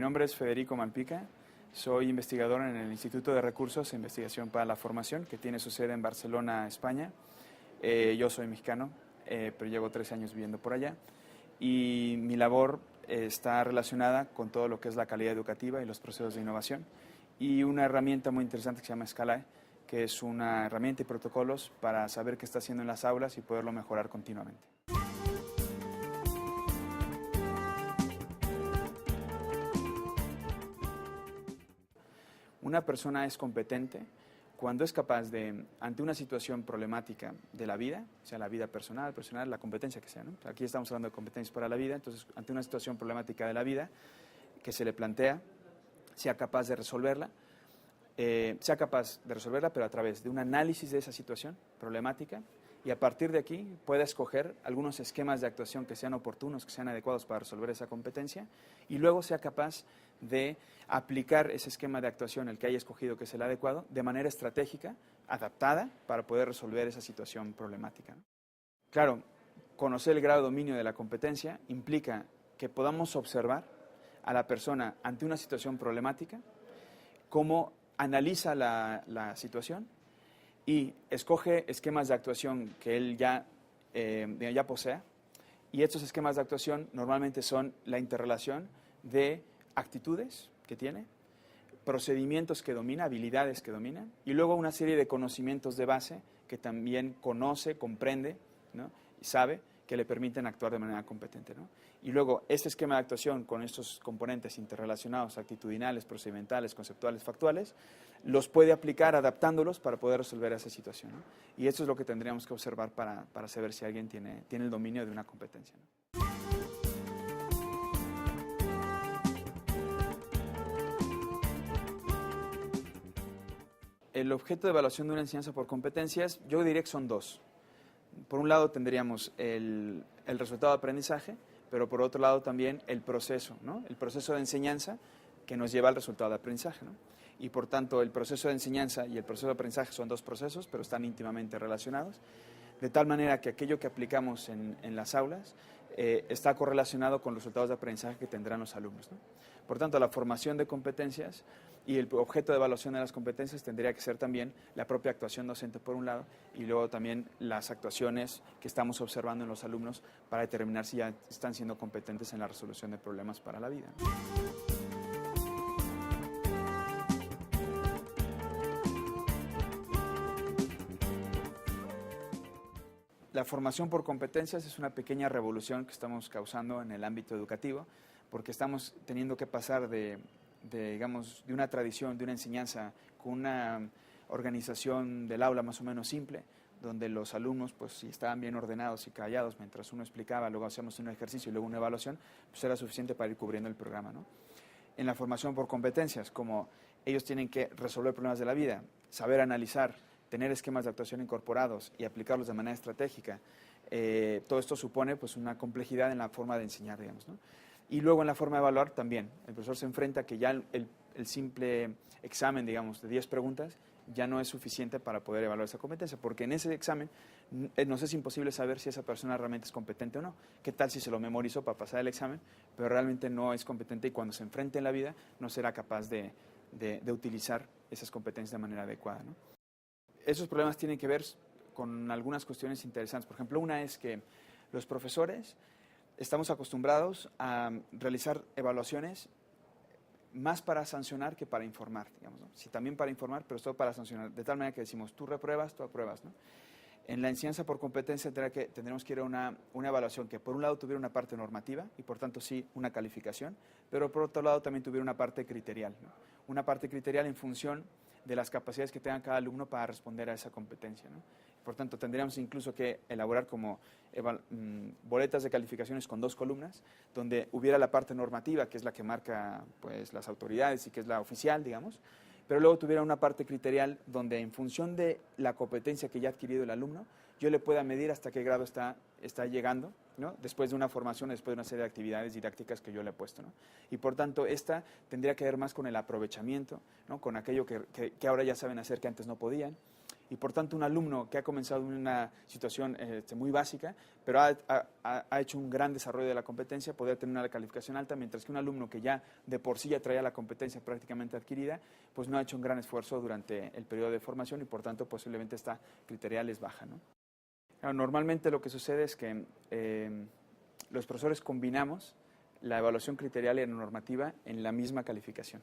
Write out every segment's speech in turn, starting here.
nombre es Federico Malpica, soy investigador en el Instituto de Recursos e Investigación para la Formación, que tiene su sede en Barcelona, España. Yo soy mexicano, pero llevo 13 años viviendo por allá, y mi labor está relacionada con todo lo que es la calidad educativa y los procesos de innovación, y una herramienta muy interesante que se llama Scalae, que es una herramienta y protocolos para saber qué está haciendo en las aulas y poderlo mejorar continuamente. Una persona es competente cuando es capaz de, ante una situación problemática de la vida, sea la vida personal, profesional, la competencia que sea, ¿no? Aquí estamos hablando de competencias para la vida, entonces ante una situación problemática de la vida que se le plantea, sea capaz de resolverla, pero a través de un análisis de esa situación problemática, y a partir de aquí pueda escoger algunos esquemas de actuación que sean oportunos, que sean adecuados para resolver esa competencia, y luego sea capaz de aplicar ese esquema de actuación, el que haya escogido que es el adecuado, de manera estratégica, adaptada, para poder resolver esa situación problemática. Claro, conocer el grado de dominio de la competencia implica que podamos observar a la persona ante una situación problemática, cómo analiza la situación y escoge esquemas de actuación que él ya posea, y estos esquemas de actuación normalmente son la interrelación de actitudes que tiene, procedimientos que domina, habilidades que domina, y luego una serie de conocimientos de base que también conoce, comprende, ¿no? Y sabe, que le permiten actuar de manera competente, ¿no? Y luego este esquema de actuación con estos componentes interrelacionados, actitudinales, procedimentales, conceptuales, factuales, los puede aplicar adaptándolos para poder resolver esa situación, ¿no? Y eso es lo que tendríamos que observar para saber si alguien tiene el dominio de una competencia, ¿no? El objeto de evaluación de una enseñanza por competencias, yo diría que son dos. Por un lado tendríamos el resultado de aprendizaje, pero por otro lado también el proceso, ¿no? El proceso de enseñanza que nos lleva al resultado de aprendizaje, ¿no? Y por tanto el proceso de enseñanza y el proceso de aprendizaje son dos procesos, pero están íntimamente relacionados, de tal manera que aquello que aplicamos en las aulas está correlacionado con los resultados de aprendizaje que tendrán los alumnos, ¿no? Por tanto, la formación de competencias y el objeto de evaluación de las competencias tendría que ser también la propia actuación docente por un lado, y luego también las actuaciones que estamos observando en los alumnos para determinar si ya están siendo competentes en la resolución de problemas para la vida, ¿no? La formación por competencias es una pequeña revolución que estamos causando en el ámbito educativo, porque estamos teniendo que pasar digamos, de una tradición, de una enseñanza con una organización del aula más o menos simple, donde los alumnos, pues si estaban bien ordenados y callados mientras uno explicaba, luego hacíamos un ejercicio y luego una evaluación, pues era suficiente para ir cubriendo el programa, ¿no? En la formación por competencias, como ellos tienen que resolver problemas de la vida, saber analizar, tener esquemas de actuación incorporados y aplicarlos de manera estratégica, todo esto supone pues una complejidad en la forma de enseñar, digamos, ¿no? Y luego en la forma de evaluar también, el profesor se enfrenta a que ya el simple examen, digamos, de 10 preguntas ya no es suficiente para poder evaluar esa competencia, porque en ese examen nos es imposible saber si esa persona realmente es competente o no. ¿Qué tal si se lo memorizó para pasar el examen, pero realmente no es competente y cuando se enfrente en la vida no será capaz de utilizar esas competencias de manera adecuada, ¿no? Esos problemas tienen que ver con algunas cuestiones interesantes. Por ejemplo, una es que los profesores estamos acostumbrados a realizar evaluaciones más para sancionar que para informar, digamos, ¿no? Sí, también para informar, pero todo para sancionar, de tal manera que decimos, tú repruebas, tú apruebas, ¿no? En la enseñanza por competencia tendremos que ir a una evaluación que por un lado tuviera una parte normativa y por tanto sí una calificación, pero por otro lado también tuviera una parte criterial, ¿no? Una parte criterial en función de las capacidades que tenga cada alumno para responder a esa competencia, ¿no? Por tanto, tendríamos incluso que elaborar como boletas de calificaciones con 2 columnas, donde hubiera la parte normativa, que es la que marca pues, las autoridades y que es la oficial, digamos, pero luego tuviera una parte criterial donde en función de la competencia que ya ha adquirido el alumno, yo le pueda medir hasta qué grado está llegando, ¿no? Después de una formación, después de una serie de actividades didácticas que yo le he puesto, ¿no? Y por tanto, esta tendría que ver más con el aprovechamiento, ¿no? Con aquello que ahora ya saben hacer que antes no podían. Y por tanto, un alumno que ha comenzado en una situación muy básica, pero ha hecho un gran desarrollo de la competencia, podría tener una calificación alta, mientras que un alumno que ya de por sí ya traía la competencia prácticamente adquirida, pues no ha hecho un gran esfuerzo durante el periodo de formación y por tanto posiblemente esta criterial es baja, ¿no? Claro, normalmente lo que sucede es que los profesores combinamos la evaluación criterial y la normativa en la misma calificación.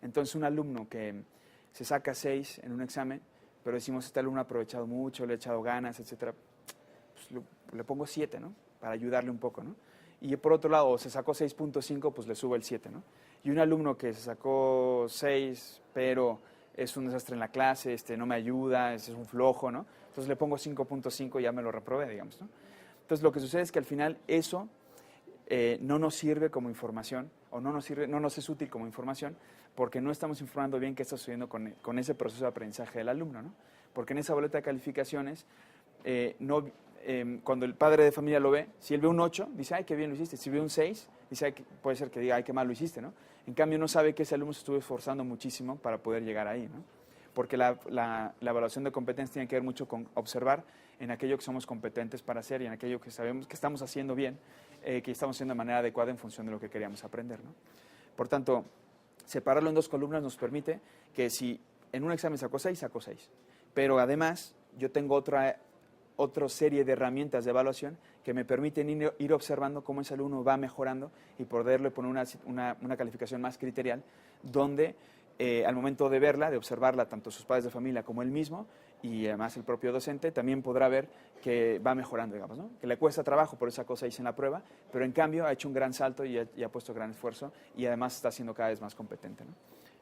Entonces, un alumno que se saca 6 en un examen, pero decimos, este alumno ha aprovechado mucho, le ha echado ganas, etcétera, pues le pongo 7, ¿no? Para ayudarle un poco, ¿no? Y por otro lado, se sacó 6.5, pues le subo el 7, ¿no? Y un alumno que se sacó 6, pero es un desastre en la clase, no me ayuda, es un flojo, ¿no? Entonces le pongo 5.5 y ya me lo reprobé, digamos, ¿no? Entonces lo que sucede es que al final eso no nos sirve como información o no nos es útil como información porque no estamos informando bien qué está sucediendo con ese proceso de aprendizaje del alumno, ¿no? Porque en esa boleta de calificaciones, cuando el padre de familia lo ve, si él ve un 8, dice, ay, qué bien lo hiciste. Si ve un 6, dice, ay, puede ser que diga, ay, qué mal lo hiciste, ¿no? En cambio, no sabe que ese alumno se estuvo esforzando muchísimo para poder llegar ahí, ¿no? Porque la evaluación de competencia tiene que ver mucho con observar en aquello que somos competentes para hacer y en aquello que sabemos que estamos haciendo bien, que estamos haciendo de manera adecuada en función de lo que queríamos aprender, ¿no? Por tanto, separarlo en dos columnas nos permite que si en un examen sacó 6, sacó 6. Pero además, yo tengo otra serie de herramientas de evaluación que me permiten ir observando cómo ese alumno va mejorando y poderle poner una calificación más criterial, donde al momento de verla, de observarla, tanto sus padres de familia como él mismo, y además el propio docente, también podrá ver que va mejorando, digamos, ¿no? Que le cuesta trabajo, por esa cosa hice en la prueba, pero en cambio ha hecho un gran salto y ha puesto gran esfuerzo y además está siendo cada vez más competente, ¿no?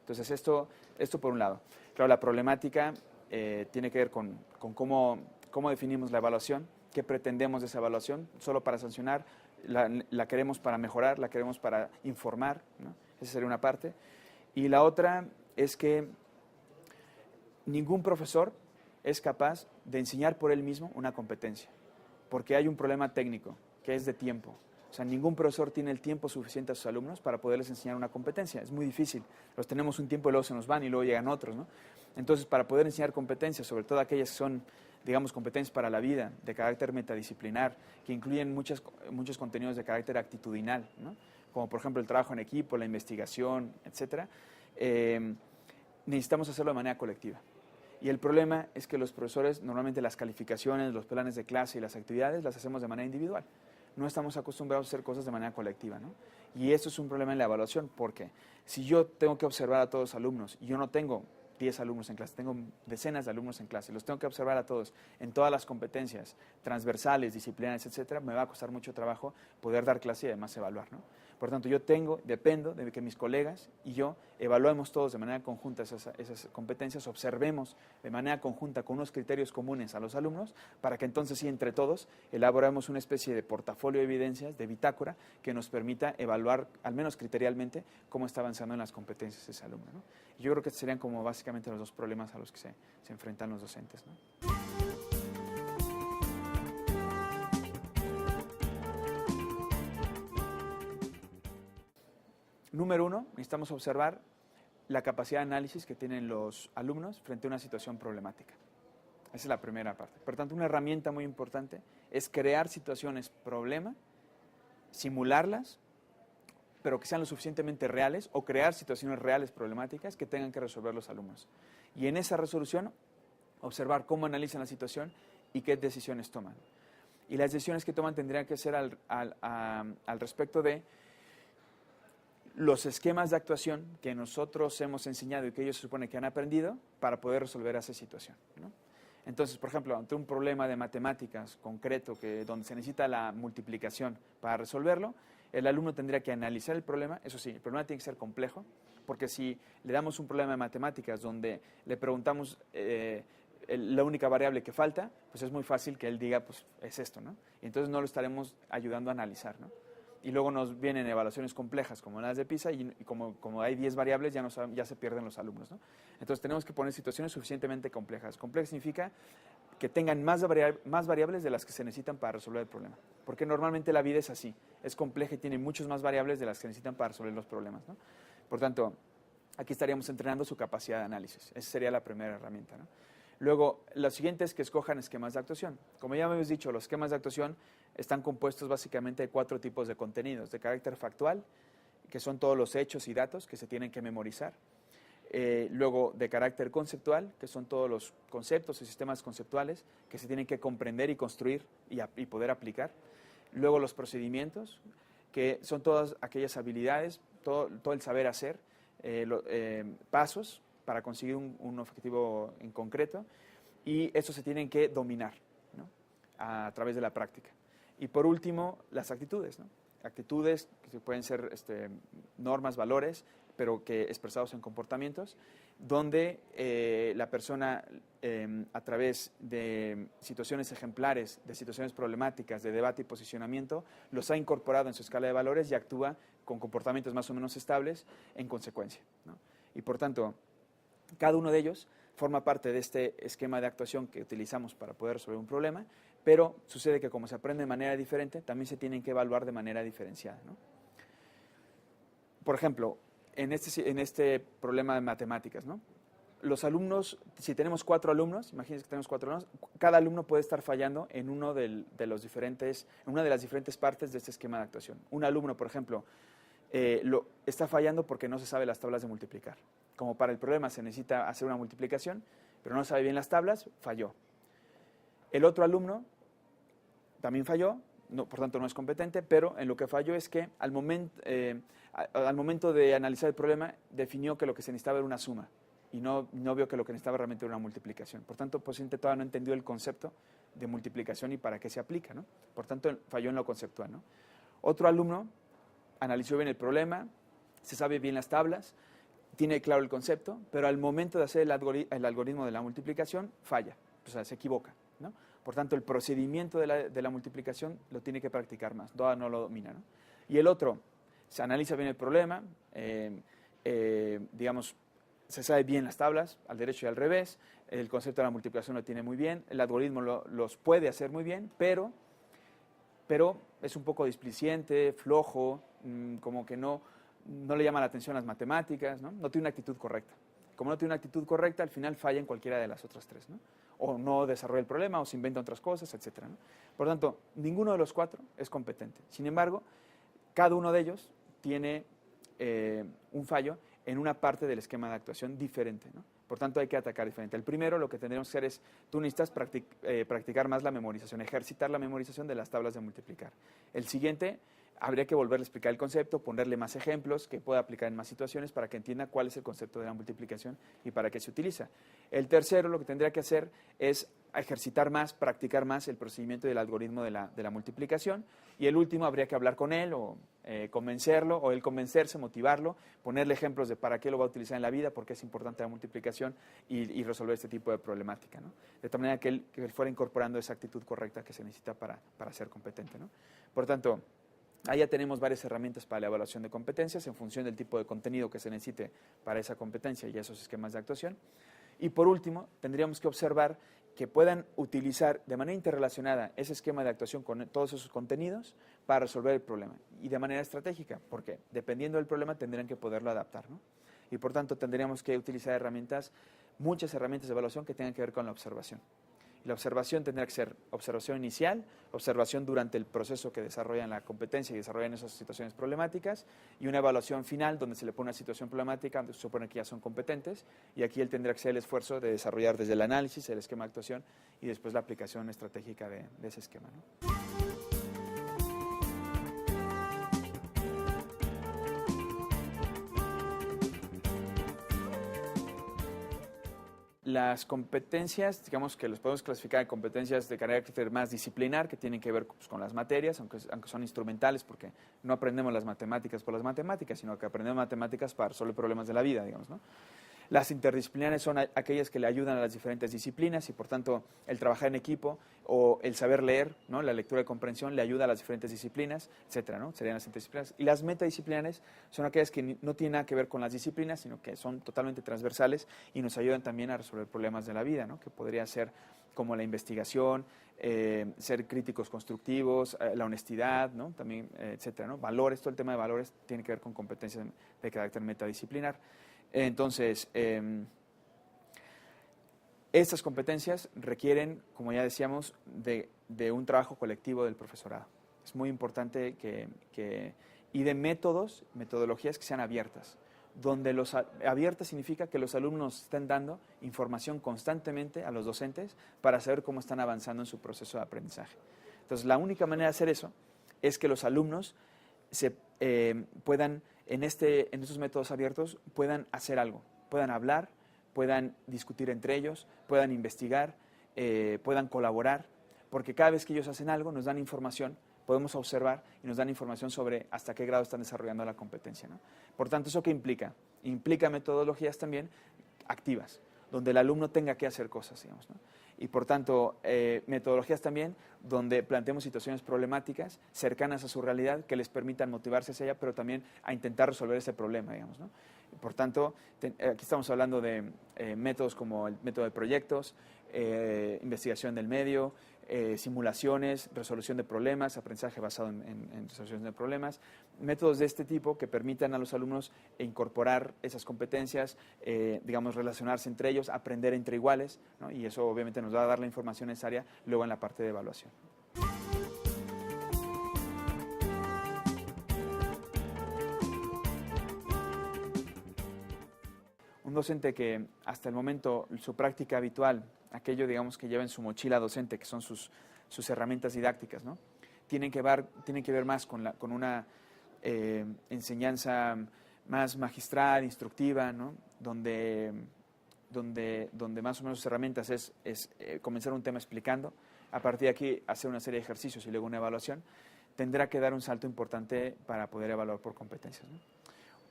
Entonces esto por un lado. Claro, la problemática tiene que ver con cómo definimos la evaluación, qué pretendemos de esa evaluación, solo para sancionar, la queremos para mejorar, la queremos para informar, ¿no? Esa sería una parte. Y la otra es que ningún profesor es capaz de enseñar por él mismo una competencia, porque hay un problema técnico, que es de tiempo. O sea, ningún profesor tiene el tiempo suficiente a sus alumnos para poderles enseñar una competencia. Es muy difícil. Los tenemos un tiempo y luego se nos van y luego llegan otros, ¿no? Entonces, para poder enseñar competencias, sobre todo aquellas que son, digamos, competencias para la vida, de carácter metadisciplinar, que incluyen muchos contenidos de carácter actitudinal, ¿no? Como por ejemplo el trabajo en equipo, la investigación, etcétera, necesitamos hacerlo de manera colectiva. Y el problema es que los profesores, normalmente las calificaciones, los planes de clase y las actividades las hacemos de manera individual. No estamos acostumbrados a hacer cosas de manera colectiva, ¿no? Y esto es un problema en la evaluación, porque si yo tengo que observar a todos los alumnos y yo no tengo 10 alumnos en clase, tengo decenas de alumnos en clase, los tengo que observar a todos en todas las competencias transversales, disciplinarias, etcétera, me va a costar mucho trabajo poder dar clase y además evaluar, ¿no? Por tanto, dependo de que mis colegas y yo evaluemos todos de manera conjunta esas competencias, observemos de manera conjunta con unos criterios comunes a los alumnos, para que entonces sí, entre todos, elaboremos una especie de portafolio de evidencias, de bitácora, que nos permita evaluar, al menos criterialmente, cómo está avanzando en las competencias ese alumno, ¿no? Yo creo que serían como básicamente los dos problemas a los que se enfrentan los docentes, ¿no? Número 1, necesitamos observar la capacidad de análisis que tienen los alumnos frente a una situación problemática. Esa es la primera parte. Por tanto, una herramienta muy importante es crear situaciones problema, simularlas, pero que sean lo suficientemente reales, o crear situaciones reales problemáticas que tengan que resolver los alumnos. Y en esa resolución, observar cómo analizan la situación y qué decisiones toman. Y las decisiones que toman tendrían que ser al respecto de los esquemas de actuación que nosotros hemos enseñado y que ellos se supone que han aprendido para poder resolver esa situación, ¿no? Entonces, por ejemplo, ante un problema de matemáticas concreto donde se necesita la multiplicación para resolverlo, el alumno tendría que analizar el problema. Eso sí, el problema tiene que ser complejo, porque si le damos un problema de matemáticas donde le preguntamos la única variable que falta, pues es muy fácil que él diga, pues es esto, ¿no? Y entonces no lo estaremos ayudando a analizar, ¿no? Y luego nos vienen evaluaciones complejas como las de PISA y como hay 10 variables ya se pierden los alumnos, ¿no? Entonces tenemos que poner situaciones suficientemente complejas. Complejo significa que tengan más variables de las que se necesitan para resolver el problema. Porque normalmente la vida es así, es compleja y tiene muchas más variables de las que necesitan para resolver los problemas, ¿no? Por tanto, aquí estaríamos entrenando su capacidad de análisis. Esa sería la primera herramienta, ¿no? Luego, lo siguiente es que escojan esquemas de actuación. Como ya habíamos dicho, los esquemas de actuación están compuestos básicamente de 4 tipos de contenidos: de carácter factual, que son todos los hechos y datos que se tienen que memorizar. Luego, de carácter conceptual, que son todos los conceptos y sistemas conceptuales que se tienen que comprender y construir y poder aplicar. Luego, los procedimientos, que son todas aquellas habilidades, todo el saber hacer, pasos para conseguir un objetivo en concreto, y eso se tienen que dominar, ¿no?, a través de la práctica. Y por último, las actitudes, ¿no? Actitudes que pueden ser normas, valores, pero que expresados en comportamientos, donde la persona, a través de situaciones ejemplares, de situaciones problemáticas, de debate y posicionamiento, los ha incorporado en su escala de valores y actúa con comportamientos más o menos estables en consecuencia, ¿no? Y por tanto, cada uno de ellos forma parte de este esquema de actuación que utilizamos para poder resolver un problema, pero sucede que como se aprende de manera diferente, también se tienen que evaluar de manera diferenciada, ¿no? Por ejemplo, en este problema de matemáticas, ¿no?, los alumnos, si tenemos 4 alumnos, imagínense que tenemos 4 alumnos, cada alumno puede estar fallando en en una de las diferentes partes de este esquema de actuación. Un alumno, por ejemplo, está fallando porque no se sabe las tablas de multiplicar. Como para el problema se necesita hacer una multiplicación, pero no sabe bien las tablas, falló. El otro alumno también falló, por tanto no es competente, pero en lo que falló es que al momento de analizar el problema definió que lo que se necesitaba era una suma y no vio que lo que necesitaba realmente era una multiplicación. Por tanto, posiblemente todavía no entendió el concepto de multiplicación y para qué se aplica, ¿no? Por tanto, falló en lo conceptual, ¿no? Otro alumno analizó bien el problema, se sabe bien las tablas, tiene claro el concepto, pero al momento de hacer el algoritmo de la multiplicación falla, o sea, se equivoca, ¿no? Por tanto, el procedimiento de la multiplicación lo tiene que practicar más, todavía no lo domina, ¿no? Y el otro se analiza bien el problema, digamos, se sabe bien las tablas, al derecho y al revés, el concepto de la multiplicación lo tiene muy bien, el algoritmo los puede hacer muy bien, pero es un poco displicente, flojo, como que no le llama la atención las matemáticas, ¿no? No tiene una actitud correcta. Como no tiene una actitud correcta, al final falla en cualquiera de las otras 3, ¿no? O no desarrolla el problema, o se inventa otras cosas, etcétera, ¿no? Por tanto, ninguno de los 4 es competente. Sin embargo, cada uno de ellos tiene un fallo en una parte del esquema de actuación diferente, ¿no? Por tanto, hay que atacar diferente. El primero, lo que tendremos que hacer es, tú necesitas practicar más la memorización, ejercitar la memorización de las tablas de multiplicar. El siguiente, habría que volverle a explicar el concepto, ponerle más ejemplos que pueda aplicar en más situaciones para que entienda cuál es el concepto de la multiplicación y para qué se utiliza. El tercero, lo que tendría que hacer es ejercitar más, practicar más el procedimiento del algoritmo de la multiplicación. Y el último, habría que hablar con él o convencerlo, o él convencerse, motivarlo, ponerle ejemplos de para qué lo va a utilizar en la vida, por qué es importante la multiplicación y resolver este tipo de problemática, ¿no? De tal manera que él fuera incorporando esa actitud correcta que se necesita para ser competente, ¿no? Por tanto, ahí ya tenemos varias herramientas para la evaluación de competencias en función del tipo de contenido que se necesite para esa competencia y esos esquemas de actuación. Y por último, tendríamos que observar que puedan utilizar de manera interrelacionada ese esquema de actuación con todos esos contenidos para resolver el problema y de manera estratégica, porque dependiendo del problema tendrían que poderlo adaptar, ¿no? Y por tanto tendríamos que utilizar muchas herramientas de evaluación que tengan que ver con la observación. Y la observación tendrá que ser observación inicial, observación durante el proceso que desarrollan la competencia y desarrollan esas situaciones problemáticas, y una evaluación final donde se le pone una situación problemática donde se supone que ya son competentes, y aquí él tendrá que hacer el esfuerzo de desarrollar desde el análisis, el esquema de actuación y después la aplicación estratégica de ese esquema, ¿no? Las competencias, digamos que los podemos clasificar en competencias de carácter más disciplinar, que tienen que ver, pues, con las materias, aunque son instrumentales, porque no aprendemos las matemáticas por las matemáticas, sino que aprendemos matemáticas para resolver problemas de la vida, digamos, ¿no? Las interdisciplinares son aquellas que le ayudan a las diferentes disciplinas y, por tanto, el trabajar en equipo o el saber leer, ¿no? La lectura y comprensión le ayuda a las diferentes disciplinas, etcétera, ¿no? Serían las interdisciplinares. Y las metadisciplinares son aquellas que no tienen nada que ver con las disciplinas, sino que son totalmente transversales y nos ayudan también a resolver problemas de la vida, ¿no? Que podría ser como la investigación, ser críticos constructivos, la honestidad, ¿no? También, etcétera, ¿no? Valores, todo el tema de valores tiene que ver con competencias de carácter metadisciplinar. Entonces, Estas competencias requieren, como ya decíamos, de un trabajo colectivo del profesorado. Es muy importante y de metodologías que sean abiertas. Abiertas significa que los alumnos estén dando información constantemente a los docentes para saber cómo están avanzando en su proceso de aprendizaje. Entonces, la única manera de hacer eso es que los alumnos puedan, en estos métodos abiertos, puedan hacer algo, puedan hablar, puedan discutir entre ellos, puedan investigar, puedan colaborar, porque cada vez que ellos hacen algo nos dan información, podemos observar y nos dan información sobre hasta qué grado están desarrollando la competencia, ¿no? Por tanto, ¿eso qué implica? Implica metodologías también activas, donde el alumno tenga que hacer cosas, digamos, ¿no? Y por tanto, metodologías también donde planteemos situaciones problemáticas cercanas a su realidad que les permitan motivarse hacia ella, pero también a intentar resolver ese problema, digamos, ¿no? Por tanto, aquí estamos hablando de métodos como el método de proyectos, investigación del medio, simulaciones, resolución de problemas, aprendizaje basado en resolución de problemas, métodos de este tipo que permitan a los alumnos incorporar esas competencias, digamos, relacionarse entre ellos, aprender entre iguales, ¿no? Y eso obviamente nos va a dar la información necesaria luego en la parte de evaluación. Un docente que hasta el momento su práctica habitual, aquello digamos que lleva en su mochila docente, que son sus herramientas didácticas, ¿no? Tienen que ver más con una enseñanza más magistral, instructiva, ¿no? Donde más o menos sus herramientas es comenzar un tema explicando, a partir de aquí hacer una serie de ejercicios y luego una evaluación, tendrá que dar un salto importante para poder evaluar por competencias, ¿no?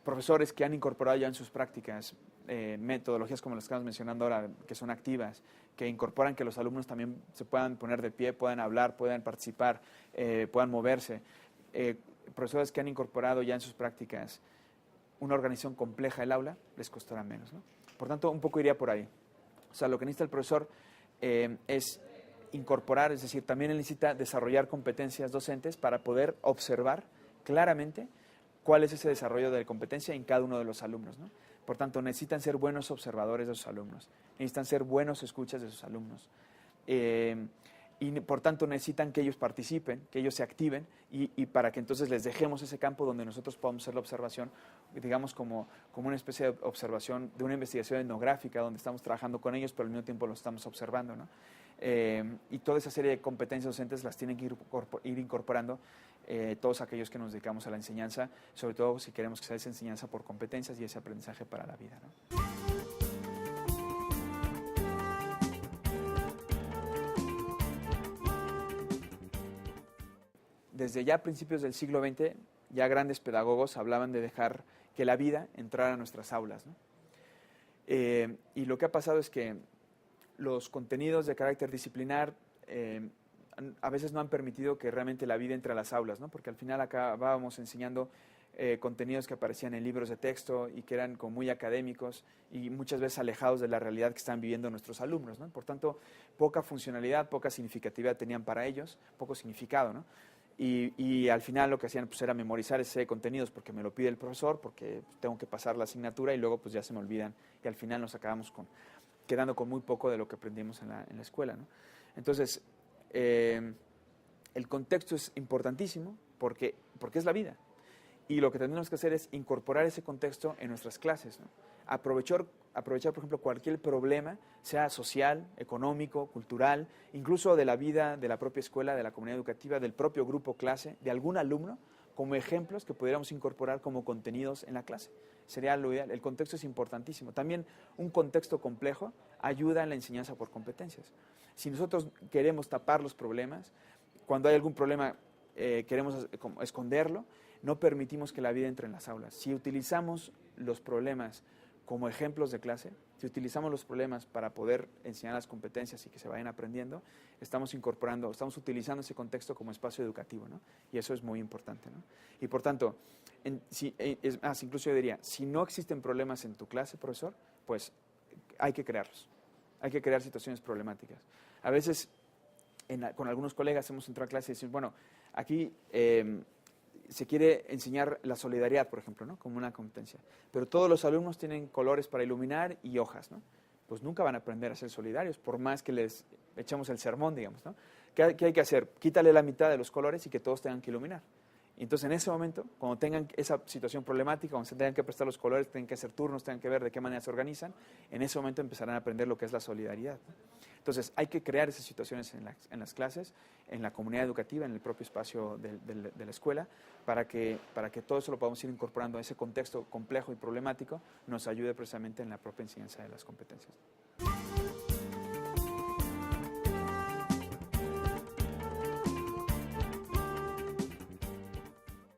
Profesores que han incorporado ya en sus prácticas metodologías como las que estamos mencionando ahora, que son activas, que incorporan que los alumnos también se puedan poner de pie, puedan hablar, puedan participar, puedan moverse. Profesores que han incorporado ya en sus prácticas una organización compleja del aula, les costará menos, ¿no? Por tanto, un poco iría por ahí. O sea, lo que necesita el profesor es incorporar, es decir, también él necesita desarrollar competencias docentes para poder observar claramente cuál es ese desarrollo de competencia en cada uno de los alumnos, ¿no? Por tanto, necesitan ser buenos observadores de sus alumnos, necesitan ser buenos escuchas de sus alumnos. Y por tanto necesitan que ellos participen, que ellos se activen y para que entonces les dejemos ese campo donde nosotros podamos hacer la observación, digamos como una especie de observación, de una investigación etnográfica donde estamos trabajando con ellos, pero al mismo tiempo los estamos observando, ¿no? Y toda esa serie de competencias docentes las tienen que ir incorporando todos aquellos que nos dedicamos a la enseñanza, sobre todo si queremos que sea esa enseñanza por competencias y ese aprendizaje para la vida, ¿no? Desde ya a principios del siglo XX, ya grandes pedagogos hablaban de dejar que la vida entrara a nuestras aulas, ¿no? Y lo que ha pasado es que los contenidos de carácter disciplinar a veces no han permitido que realmente la vida entre a las aulas, ¿no? Porque al final acabábamos enseñando contenidos que aparecían en libros de texto y que eran como muy académicos y muchas veces alejados de la realidad que están viviendo nuestros alumnos, ¿no? Por tanto, poca funcionalidad, poca significatividad tenían para ellos, poco significado, ¿no? Y al final lo que hacían pues, era memorizar ese contenidos porque me lo pide el profesor, porque tengo que pasar la asignatura y luego pues ya se me olvidan y al final nos acabamos quedando con muy poco de lo que aprendimos en la escuela, ¿no? Entonces, el contexto es importantísimo porque es la vida. Y lo que tenemos que hacer es incorporar ese contexto en nuestras clases, ¿no? Aprovechar, por ejemplo, cualquier problema, sea social, económico, cultural, incluso de la vida de la propia escuela, de la comunidad educativa, del propio grupo clase, de algún alumno, como ejemplos que pudiéramos incorporar como contenidos en la clase. Sería lo ideal. El contexto es importantísimo. También un contexto complejo ayuda en la enseñanza por competencias. Si nosotros queremos tapar los problemas, cuando hay algún problema queremos esconderlo, no permitimos que la vida entre en las aulas. Si utilizamos los problemas como ejemplos de clase, si utilizamos los problemas para poder enseñar las competencias y que se vayan aprendiendo, estamos utilizando ese contexto como espacio educativo, ¿no? Y eso es muy importante, ¿no? Y por tanto, es más, incluso yo diría, si no existen problemas en tu clase, profesor, pues hay que crearlos. Hay que crear situaciones problemáticas. A veces, con algunos colegas hemos entrado a clase y decimos, bueno, aquí se quiere enseñar la solidaridad, por ejemplo, ¿no? Como una competencia. Pero todos los alumnos tienen colores para iluminar y hojas, ¿no? pues nunca van a aprender a ser solidarios, por más que les echemos el sermón, digamos, ¿no? ¿Qué hay que hacer? Quítale la mitad de los colores y que todos tengan que iluminar. Y entonces, en ese momento, cuando tengan esa situación problemática, cuando se tengan que prestar los colores, tengan que hacer turnos, tengan que ver de qué manera se organizan, en ese momento empezarán a aprender lo que es la solidaridad, ¿no? Entonces, hay que crear esas situaciones en las clases, en la comunidad educativa, en el propio espacio de la escuela, para que todo eso lo podamos ir incorporando a ese contexto complejo y problemático, nos ayude precisamente en la propia enseñanza de las competencias.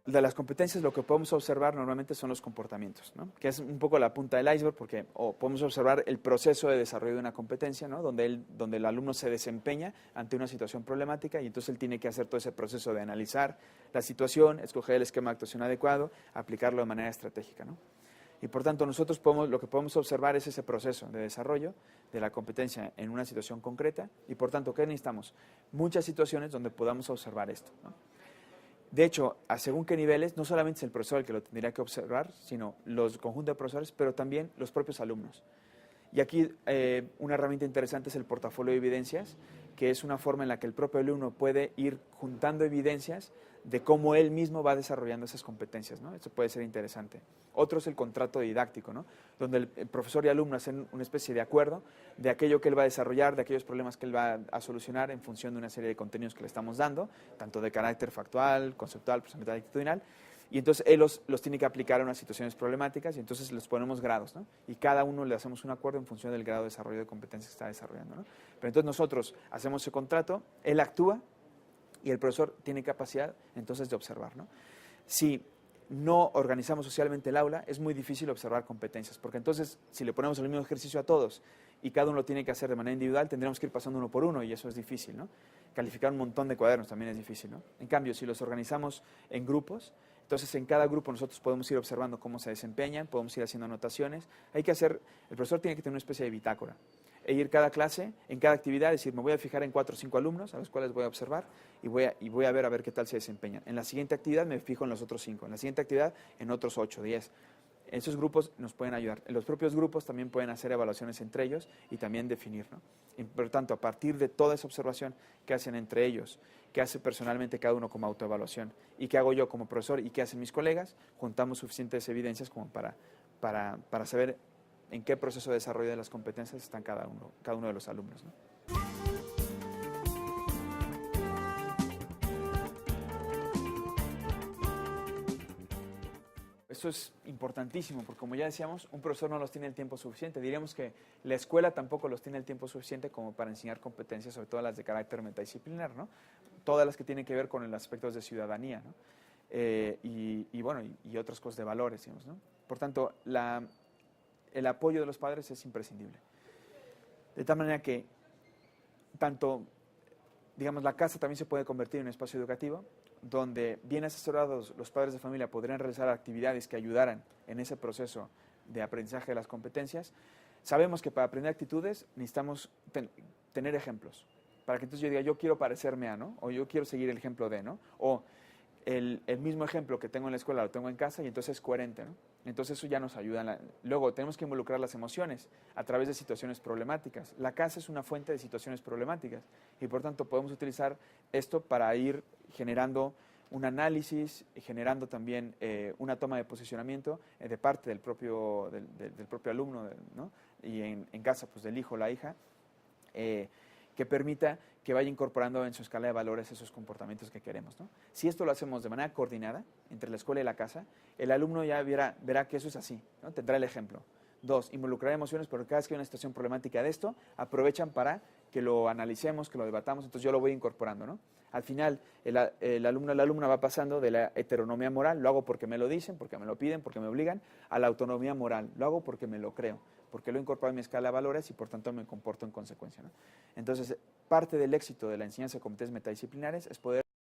De las competencias lo que podemos observar normalmente son los comportamientos, ¿no? Que es un poco la punta del iceberg porque podemos observar el proceso de desarrollo de una competencia, ¿no? donde el alumno se desempeña ante una situación problemática y entonces él tiene que hacer todo ese proceso de analizar la situación, escoger el esquema de actuación adecuado, aplicarlo de manera estratégica, ¿no? Y por tanto nosotros lo que podemos observar es ese proceso de desarrollo de la competencia en una situación concreta y por tanto, ¿qué necesitamos? Muchas situaciones donde podamos observar esto, ¿no? De hecho, a según qué niveles, no solamente es el profesor el que lo tendría que observar, sino los conjuntos de profesores, pero también los propios alumnos. Y aquí una herramienta interesante es el portafolio de evidencias, que es una forma en la que el propio alumno puede ir juntando evidencias de cómo él mismo va desarrollando esas competencias, ¿no? Esto puede ser interesante. Otro es el contrato didáctico, ¿no? Donde el profesor y alumno hacen una especie de acuerdo de aquello que él va a desarrollar, de aquellos problemas que él va a solucionar en función de una serie de contenidos que le estamos dando, tanto de carácter factual, conceptual, procedimental, actitudinal. Y entonces él los tiene que aplicar a unas situaciones problemáticas y entonces les ponemos grados, ¿no? Y cada uno le hacemos un acuerdo en función del grado de desarrollo de competencias que está desarrollando, ¿no? Pero entonces nosotros hacemos ese contrato, él actúa y el profesor tiene capacidad entonces de observar, ¿no? Si no organizamos socialmente el aula, es muy difícil observar competencias, porque entonces si le ponemos el mismo ejercicio a todos y cada uno lo tiene que hacer de manera individual, tendríamos que ir pasando uno por uno y eso es difícil, ¿no? Calificar un montón de cuadernos también es difícil, ¿no? En cambio, si los organizamos en grupos, entonces en cada grupo nosotros podemos ir observando cómo se desempeñan, podemos ir haciendo anotaciones. El profesor tiene que tener una especie de bitácora e ir cada clase, en cada actividad, decir, me voy a fijar en 4 o 5 alumnos a los cuales voy a observar y voy a ver qué tal se desempeñan. En la siguiente actividad me fijo en los otros 5, en la siguiente actividad en otros 8, 10. Esos grupos nos pueden ayudar. Los propios grupos también pueden hacer evaluaciones entre ellos y también definir, ¿no? Y por tanto, a partir de toda esa observación que hacen entre ellos, que hace personalmente cada uno como autoevaluación y que hago yo como profesor y que hacen mis colegas, juntamos suficientes evidencias como para saber en qué proceso de desarrollo de las competencias están cada uno de los alumnos, ¿no? Esto es importantísimo porque, como ya decíamos, un profesor no los tiene el tiempo suficiente. Diríamos que la escuela tampoco los tiene el tiempo suficiente como para enseñar competencias, sobre todo las de carácter metadisciplinar, ¿no? Todas las que tienen que ver con los aspectos de ciudadanía, ¿no? Y otras cosas de valores, digamos, ¿no? Por tanto, el apoyo de los padres es imprescindible. De tal manera que tanto, digamos, la casa también se puede convertir en un espacio educativo, donde bien asesorados los padres de familia podrían realizar actividades que ayudaran en ese proceso de aprendizaje de las competencias. Sabemos que para aprender actitudes necesitamos tener ejemplos, para que entonces yo diga, yo quiero parecerme a, ¿no? O yo quiero seguir el ejemplo de, ¿no? O el mismo ejemplo que tengo en la escuela lo tengo en casa y entonces es coherente, ¿no? Entonces eso ya nos ayuda. Luego tenemos que involucrar las emociones a través de situaciones problemáticas. La casa es una fuente de situaciones problemáticas y por tanto podemos utilizar esto para ir generando un análisis, generando también una toma de posicionamiento de parte del propio alumno, ¿no? Y en casa pues del hijo o la hija, que permita que vaya incorporando en su escala de valores esos comportamientos que queremos, ¿no? Si esto lo hacemos de manera coordinada entre la escuela y la casa, el alumno ya verá que eso es así, ¿no? Tendrá el ejemplo. 2, involucrar emociones, porque cada vez que hay una situación problemática de esto, aprovechan para que lo analicemos, que lo debatamos, entonces yo lo voy incorporando, ¿no? Al final, el alumno o la alumna va pasando de la heteronomía moral, lo hago porque me lo dicen, porque me lo piden, porque me obligan, a la autonomía moral, lo hago porque me lo creo, porque lo he incorporado en mi escala de valores y por tanto me comporto en consecuencia, ¿no? Entonces, parte del éxito de la enseñanza de competencias metadisciplinares es poder